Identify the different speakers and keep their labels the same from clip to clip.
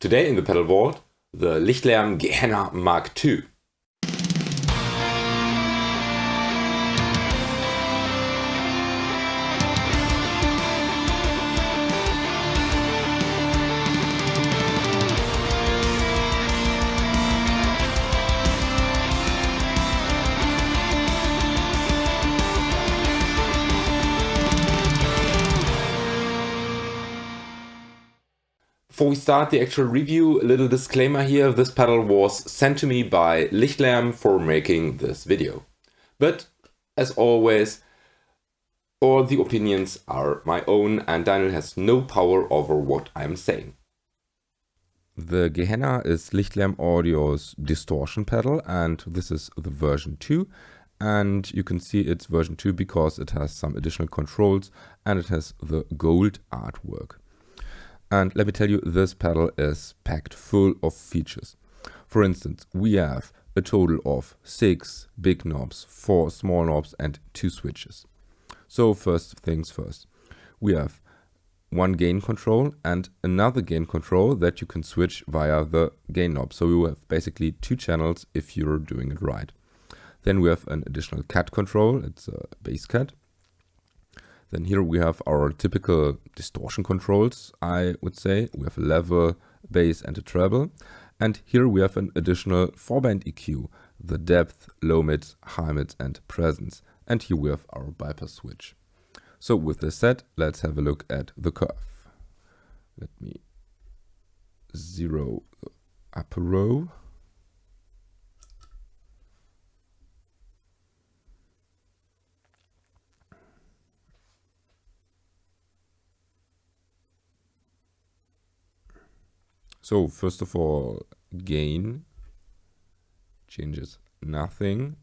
Speaker 1: Today in the pedal board, the Lichtlaerm Gehenna Mk2. Before we start the actual review, a little disclaimer here. This pedal was sent to me by Lichtlaerm for making this video. But as always, all the opinions are my own and Daniel has no power over what I'm saying. The Gehenna is Lichtlaerm Audio's distortion pedal, and this is the version 2. And you can see it's version 2 because it has some additional controls and it has the gold artwork. And let me tell you, this pedal is packed full of features. For instance, we have a total of 6 big knobs, 4 small knobs and 2 switches. So first things first, we have one gain control and another gain control that you can switch via the gain knob. So you have basically 2 channels if you're doing it right. Then we have an additional cut control, it's a bass cut. Then here we have our typical distortion controls, I would say. We have a level, bass and a treble. And here we have an additional 4-band EQ, the depth, low mid, high mid and presence. And here we have our bypass switch. So with this set, let's have a look at the curve. Let me zero the upper row. So first of all, gain changes nothing,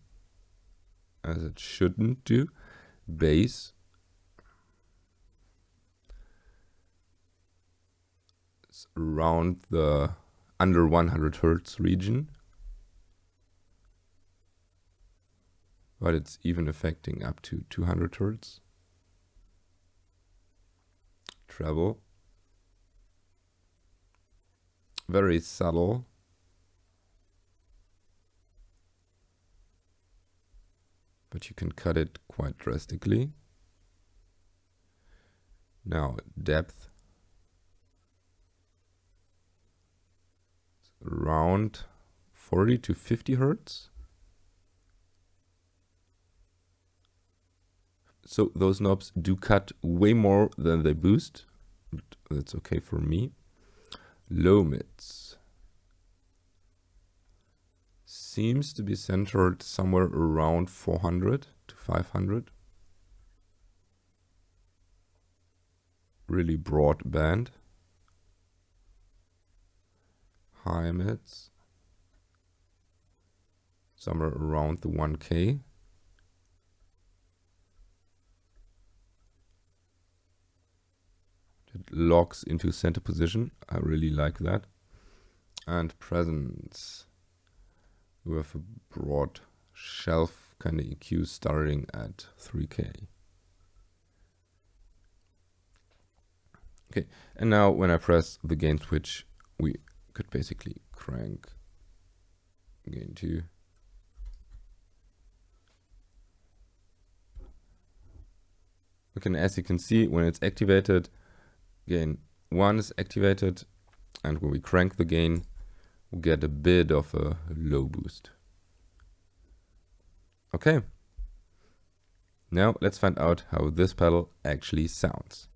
Speaker 1: as it shouldn't do. Bass is around the under 100 Hertz region, but it's even affecting up to 200 Hertz. Treble, very subtle, but you can cut it quite drastically. Now depth, around 40 to 50 Hertz. So those knobs do cut way more than they boost, but that's okay for me. Low mids seems to be centered somewhere around 400 to 500. Really broad band. High mids somewhere around the 1K. It locks into center position. I really like that. And presence. We have a broad shelf kind of EQ starting at 3K. Okay, and now when I press the gain switch, we could basically crank gain 2. Okay, and as you can see, when it's activated, gain 1 is activated, and when we crank the gain, we get a bit of a low boost. Okay, now let's find out how this pedal actually sounds.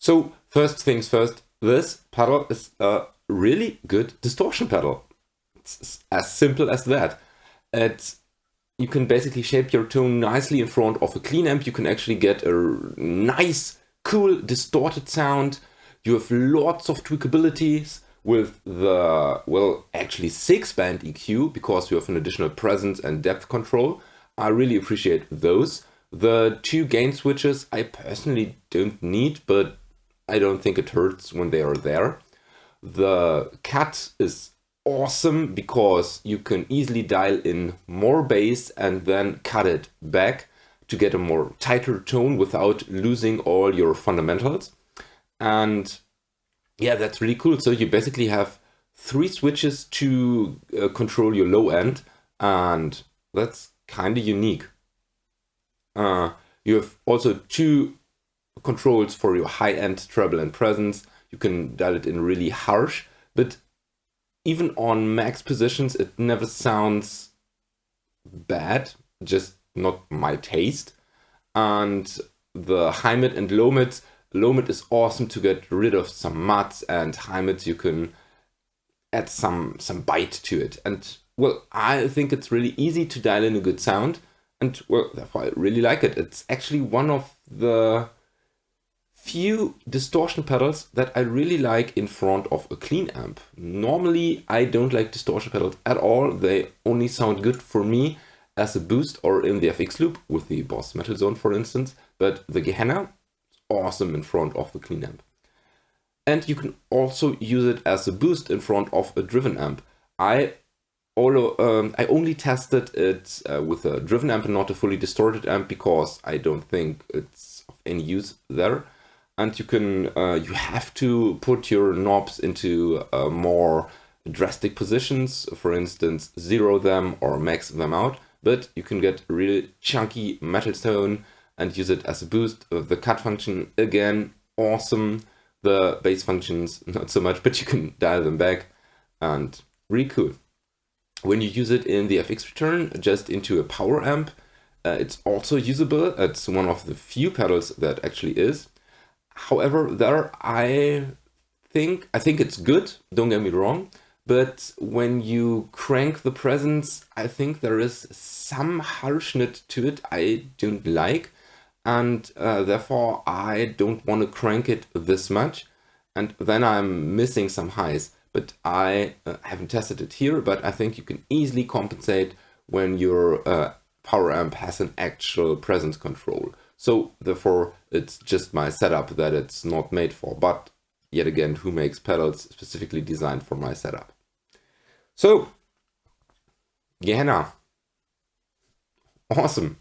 Speaker 1: So first things first, this pedal is a really good distortion pedal. It's as simple as that. You can basically shape your tone nicely in front of a clean amp. You can actually get a nice, cool, distorted sound. You have lots of tweakabilities with the, well, actually 6-band EQ, because you have an additional presence and depth control. I really appreciate those. The 2 gain switches I personally don't need, but I don't think it hurts when they are there. The cut is awesome because you can easily dial in more bass and then cut it back to get a more tighter tone without losing all your fundamentals. And yeah, that's really cool. So you basically have 3 switches to control your low end, and that's kind of unique. You have also 2 controls for your high-end treble and presence. You can dial it in really harsh, but even on max positions, it never sounds bad, just not my taste. And the high mid and low mid is awesome to get rid of some muds, and high mids you can add some bite to it. And well, I think it's really easy to dial in a good sound, and well, therefore I really like it. It's actually one of the few distortion pedals that I really like in front of a clean amp. Normally I don't like distortion pedals at all. They only sound good for me as a boost or in the FX loop with the Boss Metal Zone, for instance, but the Gehenna is awesome in front of the clean amp. And you can also use it as a boost in front of a driven amp. I only tested it with a driven amp and not a fully distorted amp because I don't think it's of any use there. And you can you have to put your knobs into more drastic positions, for instance, zero them or max them out. But you can get a really chunky metal tone and use it as a boost. The cut function, again, awesome. The bass functions, not so much, but you can dial them back, and really cool. When you use it in the FX return, just into a power amp, it's also usable. It's one of the few pedals that actually is. However, there I think it's good, don't get me wrong, but when you crank the presence, I think there is some harshness to it I don't like, and therefore I don't want to crank it this much, and then I'm missing some highs. But I haven't tested it here, but I think you can easily compensate when your power amp has an actual presence control. So therefore it's just my setup that it's not made for, but yet again, who makes pedals specifically designed for my setup? So Gehenna, awesome.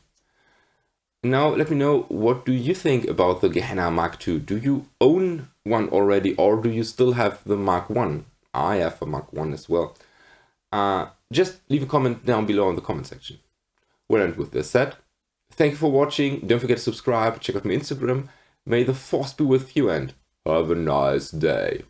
Speaker 1: Now let me know, what do you think about the Gehenna Mk2? Do you own one already, or do you still have the Mark 1? I have a Mark 1 as well. Just leave a comment down below in the comment section. Well, and with this said, thank you for watching. Don't forget to subscribe, check out my Instagram. May the force be with you, and have a nice day.